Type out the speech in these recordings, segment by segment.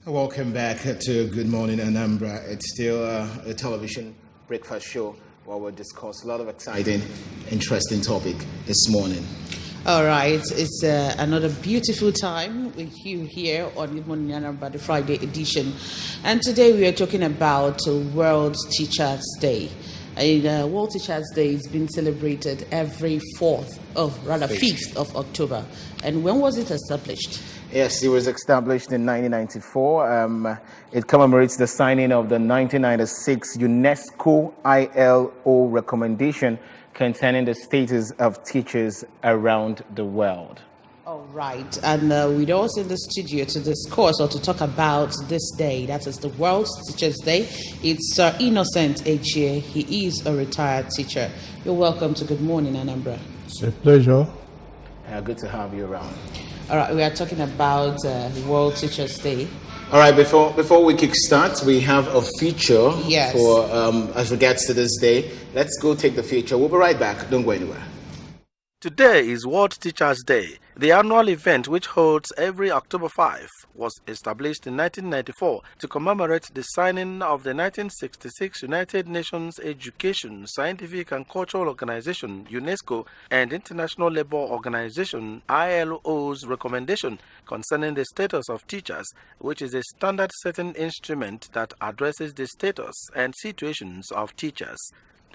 Welcome back to Good Morning Anambra. It's still a television breakfast show where we'll discuss a lot of exciting, interesting topic this morning. All right, it's another beautiful time with you here on Good Morning Anambra, the Friday edition. And today we are talking about World Teachers' Day. World Teachers' Day is being celebrated every 5th of October. And when was it established? Yes, it was established in 1994. It commemorates the signing of the 1996 UNESCO ILO recommendation concerning the status of teachers around the world. All right, and we're also in the studio to discuss or to talk about this day. That is the World Teachers' Day. It's Innocent Echie. He is a retired teacher. You're welcome to Good Morning Anambra. It's a pleasure. Good to have you around. All right, we are talking about World Teachers' Day. All right, before we kickstart, we have a feature for as regards to this day. Let's go take the feature. We'll be right back. Don't go anywhere. Today is World Teachers' Day. The annual event, which holds every October 5, was established in 1994 to commemorate the signing of the 1966 United Nations Education, Scientific and Cultural Organization, UNESCO, and International Labour Organization, ILO's recommendation concerning the status of teachers, which is a standard-setting instrument that addresses the status and situations of teachers.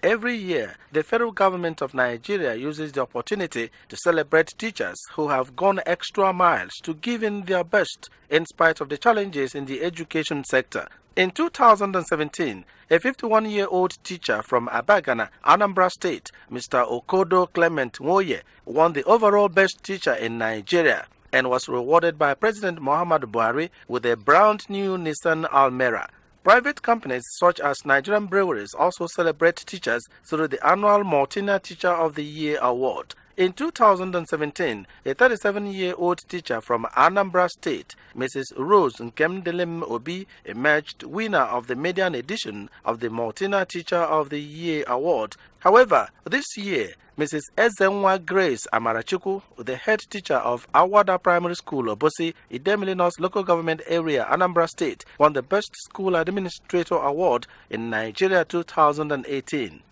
Every year, the federal government of Nigeria uses the opportunity to celebrate teachers who have gone extra miles to give in their best in spite of the challenges in the education sector. In 2017, a 51-year-old teacher from Abagana, Anambra State, Mr. Okodo Clement Nwoye, won the overall best teacher in Nigeria and was rewarded by President Muhammadu Buhari with a brand new Nissan Almera. Private companies such as Nigerian breweries also celebrate teachers through the annual Martina Teacher of the Year award. In 2017, a 37-year-old teacher from Anambra State, Mrs. Rose Nkemdelem Obi, emerged winner of the median edition of the Martina Teacher of the Year award. However, this year, Mrs. Ezenwa Grace Amarachuku, the head teacher of Awada Primary School, Obosi, Idemilinos local government area, Anambra State, won the Best School Administrator Award in Nigeria 2018.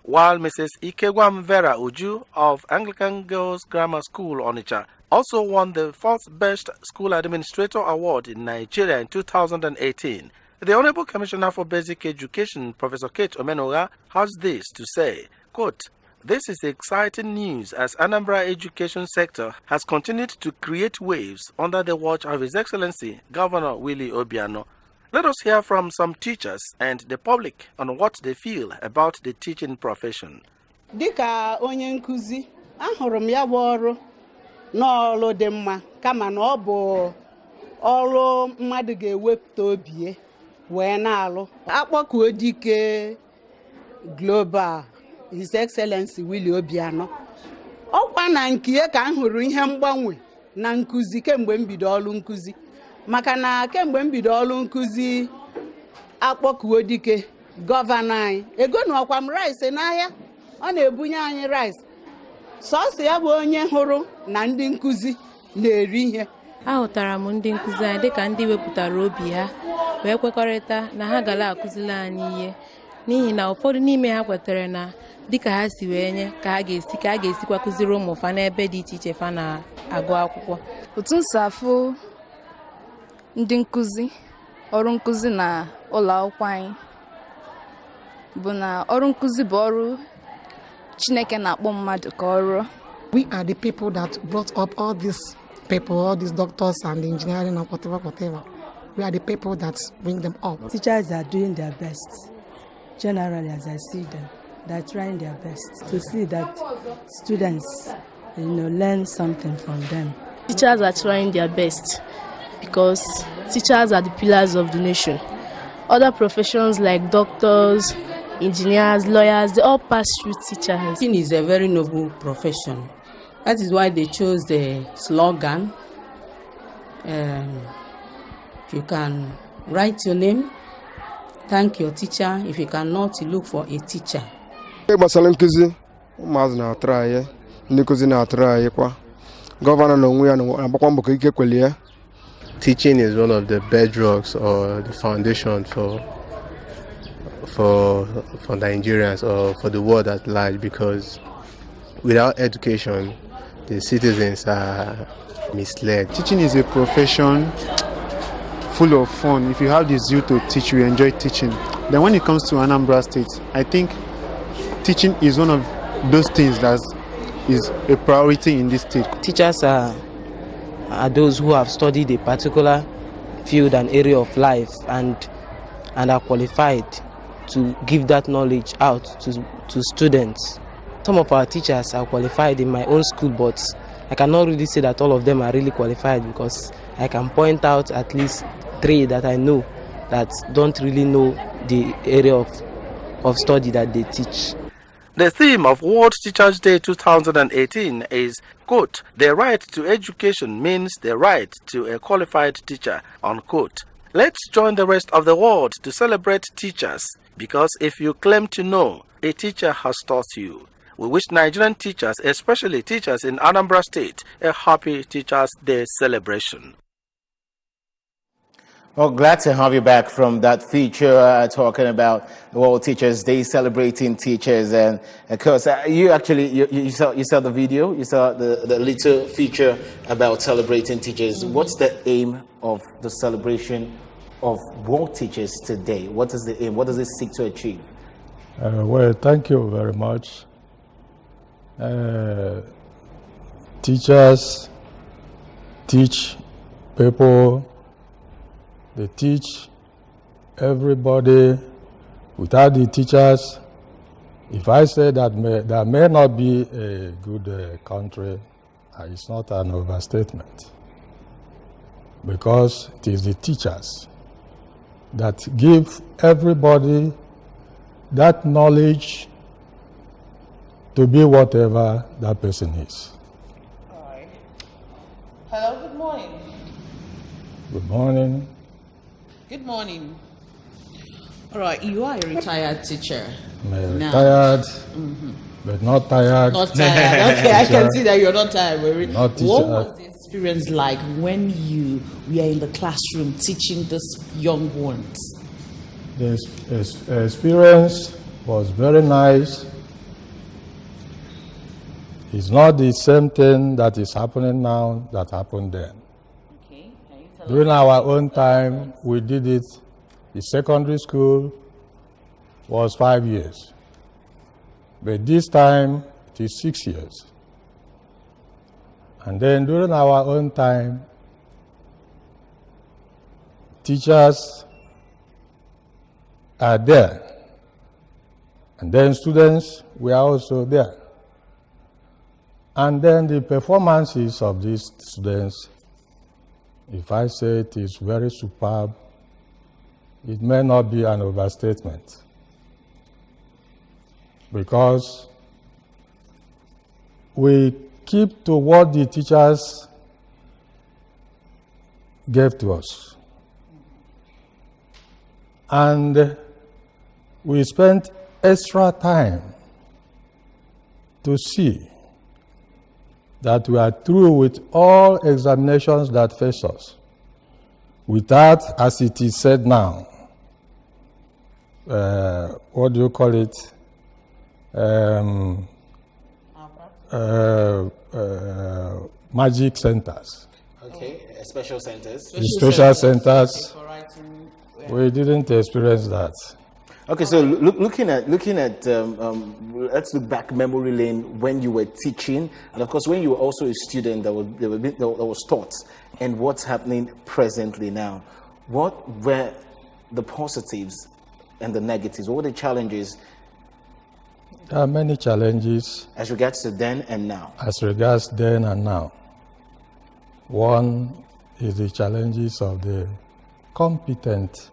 While Mrs. Ikegwam Vera Uju of Anglican Girls Grammar School, Onitsha, also won the 4th Best School Administrator Award in Nigeria in 2018. The Honorable Commissioner for Basic Education, Professor Kate Omenoga, has this to say, quote, "This is exciting news as Anambra education sector has continued to create waves under the watch of His Excellency Governor Willie Obiano. Let us hear from some teachers and the public on what they feel about the teaching profession." Dịka onye nkuzi, ahụrụ m ya bụ ọrụ n'ọrụ dị mma kama na ọ bụ ọrụ mmadụ ga-ewepụta obi wee na-alụ. Akpọkuo dike global His Excellency Willie Obiano. Ọkwa na nke ka m hụrụ ihe mgbanwe na nkuzi kemgbe mbido ọrụ nkuzi. Maka na kemgbe mbido ọrụ nkuzi akpọkuo dike gọvanọ anyị ego na ọkwa m rice n'ahịa ọ na-ebunye anyị rice. Sọsọ ya bụ onye hụrụ na ndị nkuzi na-eri ihe. Ahụtara m ndị nkuzi anyị dịka ndị wepụtara obi ha wee kwekọrịta na ha gara akụziri anyị ihe n'ihi na ụfọdụ n'ime ha kwetere na dịka ha si wee nye ka a ga-esikwa kụziri ụmụ fa n'ebe dị iche iche fa na-agụ akwụkwọ. Otu nsafụ ndị nkuzi ọrụ nkuzi na ụlọ akwụkwọ anyị bụ na ọrụ nkuzi bụ ọrụ Chineke na-akpọ mmadụ ka ọrụ. We are the people that brought up all these people, all these doctors and engineering and whatever. We are the people that bring them up. Teachers are doing their best. Generally, as I see them, they're trying their best to see that students, learn something from them. Teachers are trying their best because teachers are the pillars of the nation. Other professions like doctors, engineers, lawyers, they all pass through teachers. Teaching is a very noble profession. That is why they chose the slogan, if you can write your name, thank your teacher. If you cannot, you look for a teacher. Gbasara nkuzi, ụmụazụ na-atụrụ anyị, ndị nkuzi na-atụrụ anyị kwa. Gọvanọ na onwe ya na-agbakwa mbọ ka ike kweli ya teaching is one of the bedrocks or the foundation for Nigerians or for the world at large, because without education, the citizens are misled. Teaching is a profession full of fun. If you have the zeal to teach, you enjoy teaching. Then when it comes to Anambra State, I think teaching is one of those things that is a priority in this state. Teachers are those who have studied a particular field and area of life and are qualified to give that knowledge out to students. Some of our teachers are qualified in my own school, but I cannot really say that all of them are really qualified, because I can point out at least 3 that I know that don't really know the area of study that they teach. The theme of World Teachers Day 2018 is, quote, "The right to education means the right to a qualified teacher," unquote. Let's join the rest of the world to celebrate teachers, because if you claim to know, a teacher has taught you. We wish Nigerian teachers, especially teachers in Anambra State, a happy Teachers Day celebration. Well, glad to have you back from that feature talking about the World Teachers Day, celebrating teachers. And of course, you saw the video, you saw the little feature about celebrating teachers. What's the aim of the celebration of World Teachers today? What is the aim? What does it seek to achieve? Well, thank you very much. Teachers teach people. They teach everybody. Without the teachers, if I say that there may not be a good country, it's not an overstatement. Because it is the teachers that give everybody that knowledge to be whatever that person is. All right. Hello, good morning. Good morning. Good morning. All right, you are a retired teacher. Retired, but not tired. Not tired. Okay, I can see that you're not tired. Not teacher. What was the experience like when you were in the classroom teaching these young ones? The experience was very nice. It's not the same thing that is happening now that happened then. Okay. During our own time, we did it. The secondary school was 5 years. But this time, it is 6 years. And then during our own time, teachers are there. And then students were also there. And then the performances of these students, if I say it is very superb, it may not be an overstatement. Because we keep to what the teachers gave to us. And we spent extra time to see that we are through with all examinations that face us, without, as it is said now, what do you call it? Magic centers. Okay, special centers. Special centers. We didn't experience that. Okay, so looking at let's look back memory lane when you were teaching, and of course when you were also a student that was taught, and what's happening presently now. What were the positives and the negatives? What were the challenges? There are many challenges. As regards to then and now. As regards then and now. One is the challenges of the competent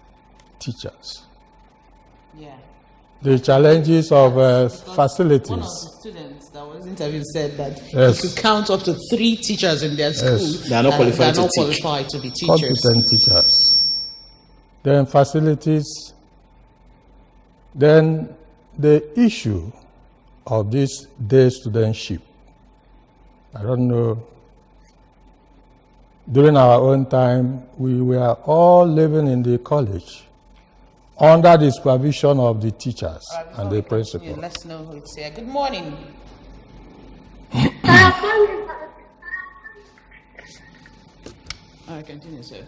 teachers. Yeah. The challenges of facilities. One of the students that was interviewed said that yes. you could count up to 3 teachers in their school. Yes. They are not qualified to be teachers. Competent teachers. Then facilities. Then the issue of this day studentship. I don't know During our own time, we were all living in the college under the supervision of the teachers and the principal. Let's know who it's here. Good morning. Continue, sir.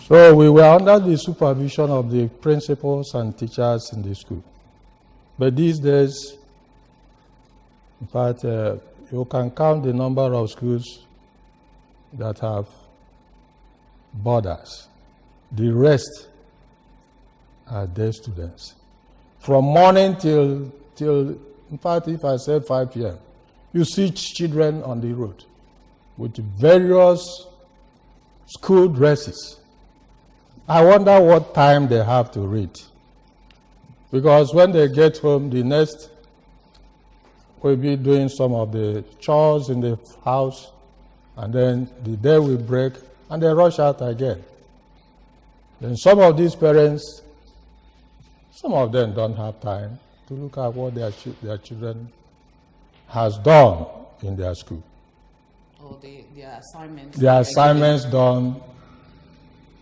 So we were under the supervision of the principals and teachers in the school. But these days, in fact, you can count the number of schools that have boarders. The rest are day students. From morning till, in fact, if I said 5 p.m., you see children on the road with various school dresses. I wonder what time they have to read. Because when they get home, the next will be doing some of the chores in the house, and then the day will break, and they rush out again. Then some of these parents, some of them don't have time to look at what their children has done in their school. Or their assignments. Their assignments done.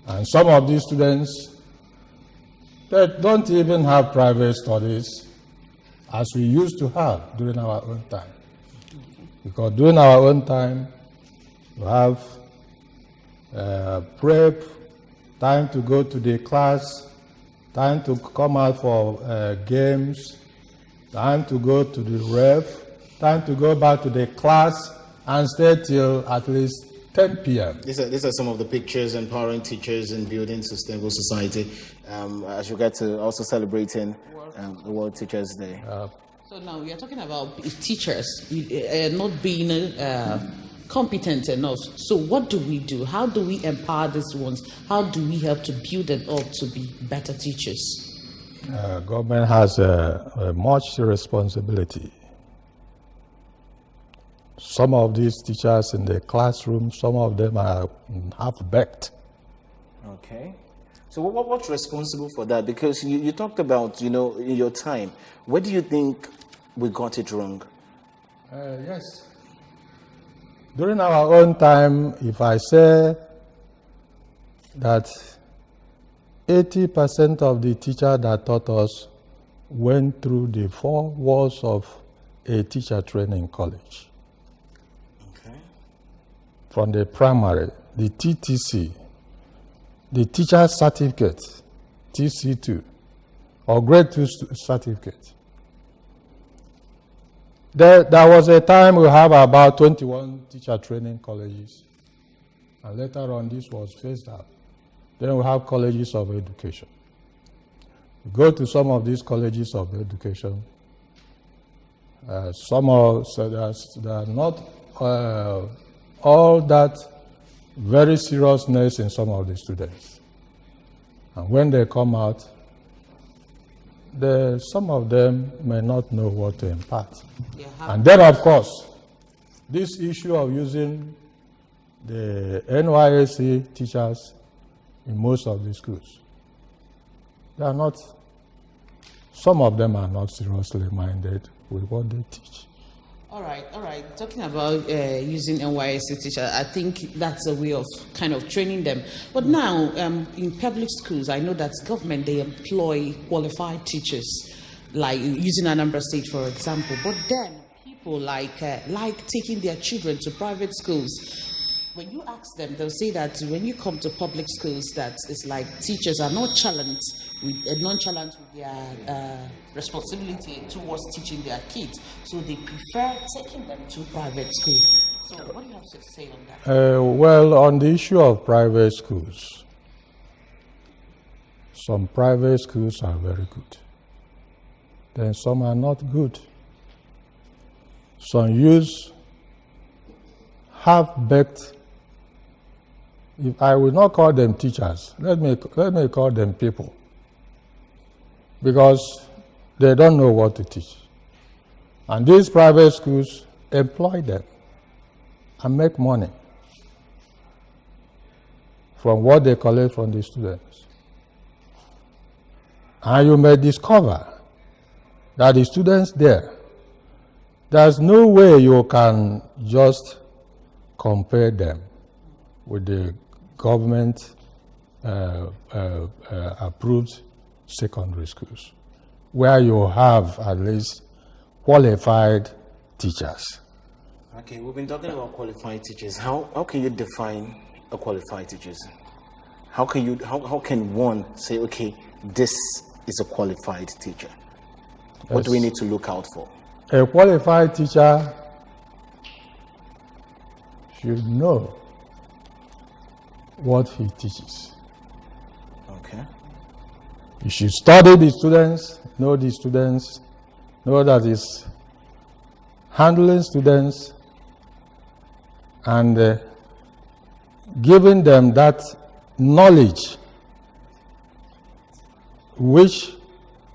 And some of these students, they don't even have private studies as we used to have during our own time. Because during our own time, we have prep, time to go to the class, time to come out for games, time to go to the ref, time to go back to the class and stay till at least 10 p.m. These are some of the pictures empowering teachers and building sustainable society as you get to also celebrating the World Teachers Day. So now we are talking about teachers not being competent enough. So what do we do? How do we empower these ones? How do we help to build them up to be better teachers? Government has much responsibility. Some of these teachers in the classroom, some of them are half-baked. Okay. So what's responsible for that? Because you talked about, in your time, where do you think we got it wrong? Yes. During our own time, if I say that 80% of the teachers that taught us went through the 4 walls of a teacher training college. From the primary, the TTC, the teacher certificate, TC2, or grade 2 certificate. There was a time we have about 21 teacher training colleges, and later on this was phased out. Then we have colleges of education. You go to some of these colleges of education, some are not all that very seriousness in some of the students. And when they come out, some of them may not know what to impart. And then, of course, this issue of using the NYSC teachers in most of the schools, some of them are not seriously minded with what they teach. All right. Talking about using NYSC teachers, I think that's a way of kind of training them. But now, in public schools, I know that government, they employ qualified teachers, like using Anambra State, for example. But then people like taking their children to private schools. When you ask them, they'll say that when you come to public schools, that it's like teachers are not nonchalant with their responsibility towards teaching their kids. So they prefer taking them to private school. So what do you have to say on that? Well, on the issue of private schools, some private schools are very good. Then some are not good. Some use half-baked. If I will not call them teachers, let me call them people, because they don't know what to teach. And these private schools employ them and make money from what they collect from the students. And you may discover that the students there's no way you can just compare them. with the government approved secondary schools, where you have at least qualified teachers. Okay, we've been talking about qualified teachers. How can you define a qualified teacher? How can one say, okay, this is a qualified teacher? What do we need to look out for? A qualified teacher should know what he teaches. Okay. He should study the students, know that he's handling students and giving them that knowledge which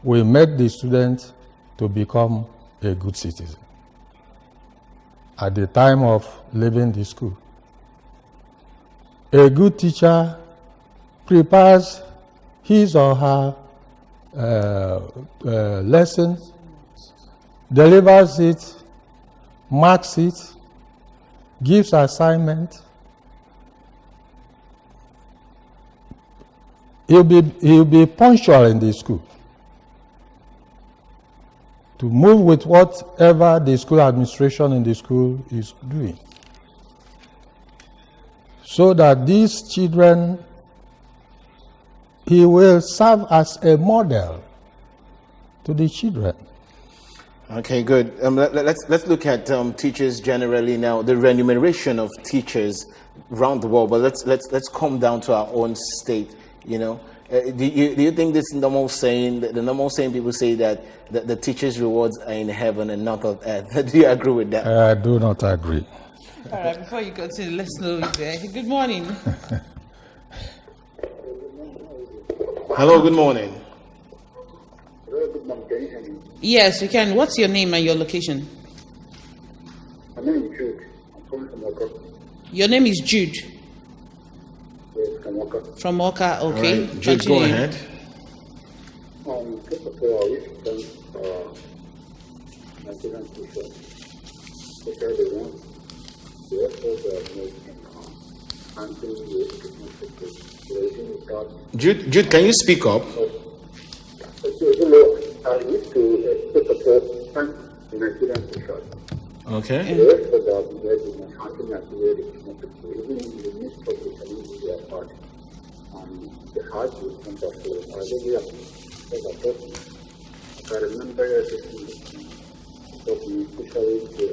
will make the student to become a good citizen at the time of leaving the school. A good teacher prepares his or her lessons, delivers it, marks it, gives assignment. He'll be punctual in the school to move with whatever the school administration in the school is doing, so that these children, he will serve as a model to the children. Okay, good. Let's look at teachers generally now. The remuneration of teachers around the world, but let's come down to our own state. You know, do you think this normal saying, the normal saying people say that the teachers' rewards are in heaven and not on earth? Do you agree with that? I do not agree. All right, before you continue, let's know who's there. Good morning. Hello, good morning. Hello, good morning. Can you hear me? Yes, we can. What's your name and your location? My name is Jude. I'm calling from Oka. Your name is Jude? Yes, from Oka. From Oka, okay. Right. Jude, go ahead. First of all, I wish to thank Nigerian teachers, especially the ones the effort they have made in handling the education sector. Jude, can you speak up? I wish to first of all thank the Nigerian teachers. Okay. The effort they have made in handling the education sector, even in the midst of the challenges they have had. The hard wisdom of I really appreciate that person. I remember everything of me, especially the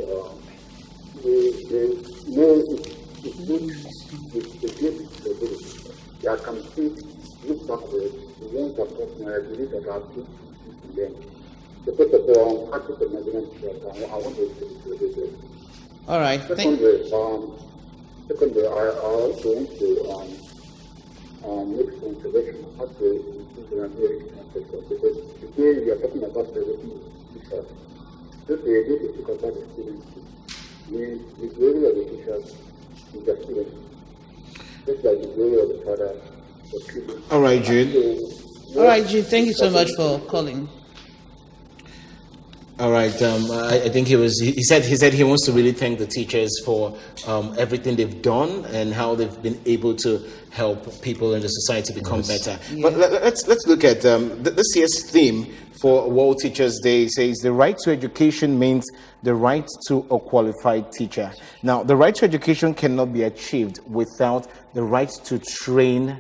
I can see, look backwards, the ones that taught me, I believe that I have to them. So first of all, I'm happy to Nigerian teachers. I want to say this. All right. Secondly, I also want to make some observation on how to improve the Nigerian sector, because today we are talking about the teachers. Just the idea to talk about the students. The glory of the teachers is the students. Just like the glory of the father, the children. All right, Jude. All right, Jude. Thank you so much for calling. All right. I think he said he wants to really thank the teachers for everything they've done and how they've been able to help people in the society become better. Yeah. But let's look at this year's theme for World Teachers Day. It says the right to education means the right to a qualified teacher. Now, the right to education cannot be achieved without the right to train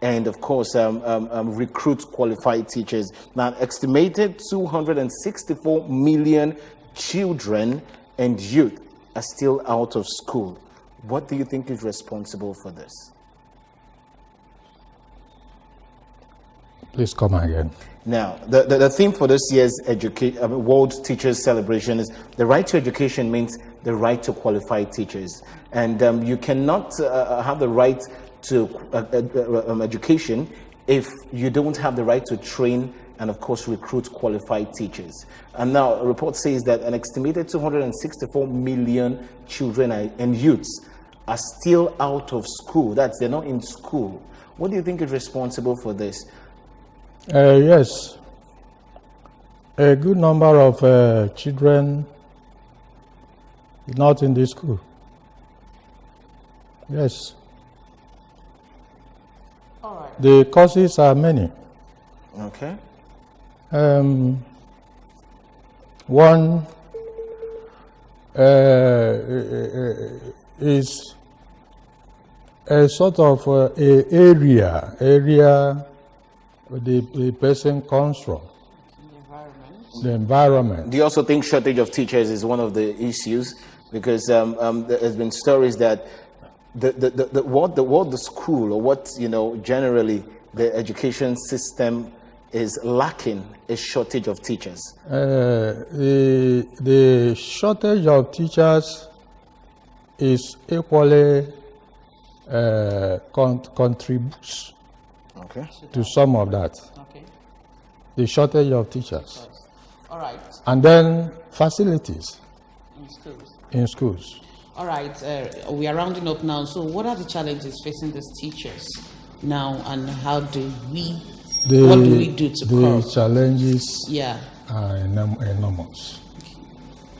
and, of course, recruit qualified teachers. Now, estimated 264 million children and youth are still out of school. What do you think is responsible for this? Please come again. Now, the theme for this year's World Teachers Celebration is the right to education means the right to qualified teachers. And you cannot have the right to education if you don't have the right to train and, of course, recruit qualified teachers. And now a report says that an estimated 264 million children and youths are still out of school. They're not in school. What do you think is responsible for this? Yes. A good number of children not in the school. Yes. All right. The causes are many. Okay. One is a sort of area the person comes from. The environment. Do you also think shortage of teachers is one of the issues? Because there's been stories that what the school, or what generally the education system is lacking is shortage of teachers. The shortage of teachers is equally contributes to some of that. Okay. The shortage of teachers. All right. And then facilities In schools. in schools. All right. We are rounding up now. So, what are the challenges facing these teachers now, and how do we? What do we do to curb? The challenges are enormous.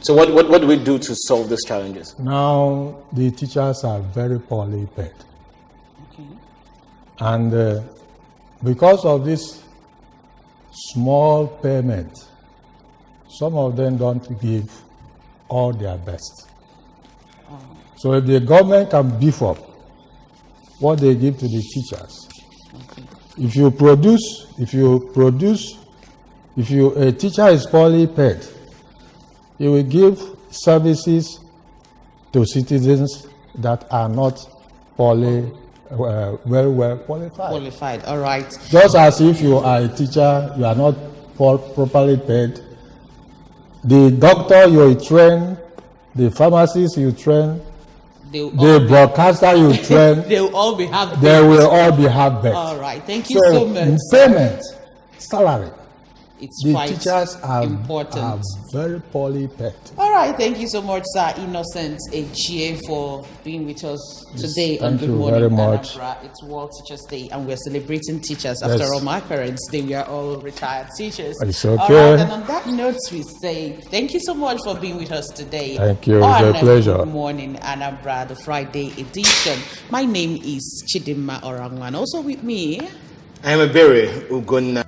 So what do we do to solve these challenges? Now the teachers are very poorly paid. Okay. And because of this small payment, some of them don't give all their best. So if the government can beef up what they give to the teachers, if a teacher is poorly paid, he will give services to citizens that are not poorly, very well qualified. All right. Just as if you are a teacher, you are not properly paid. The doctor you train, the pharmacist you train, the broadcaster you train, they will all be half. They will all be half-baked. All right. Thank you so much. Payment, salary. The teachers are important. Very poorly paid. All right, thank you so much, Sir Innocent Ejie, for being with us today on Good Morning very much. Anambra. It's World Teachers Day, and we're celebrating teachers. After all, my parents, we are all retired teachers. It's okay. All right, and on that note, we say thank you so much for being with us today. Thank you. It's a pleasure. Good Morning Anambra, the Friday edition. My name is Chidimma Orangwan. Also with me, I am a Berry Ugonna.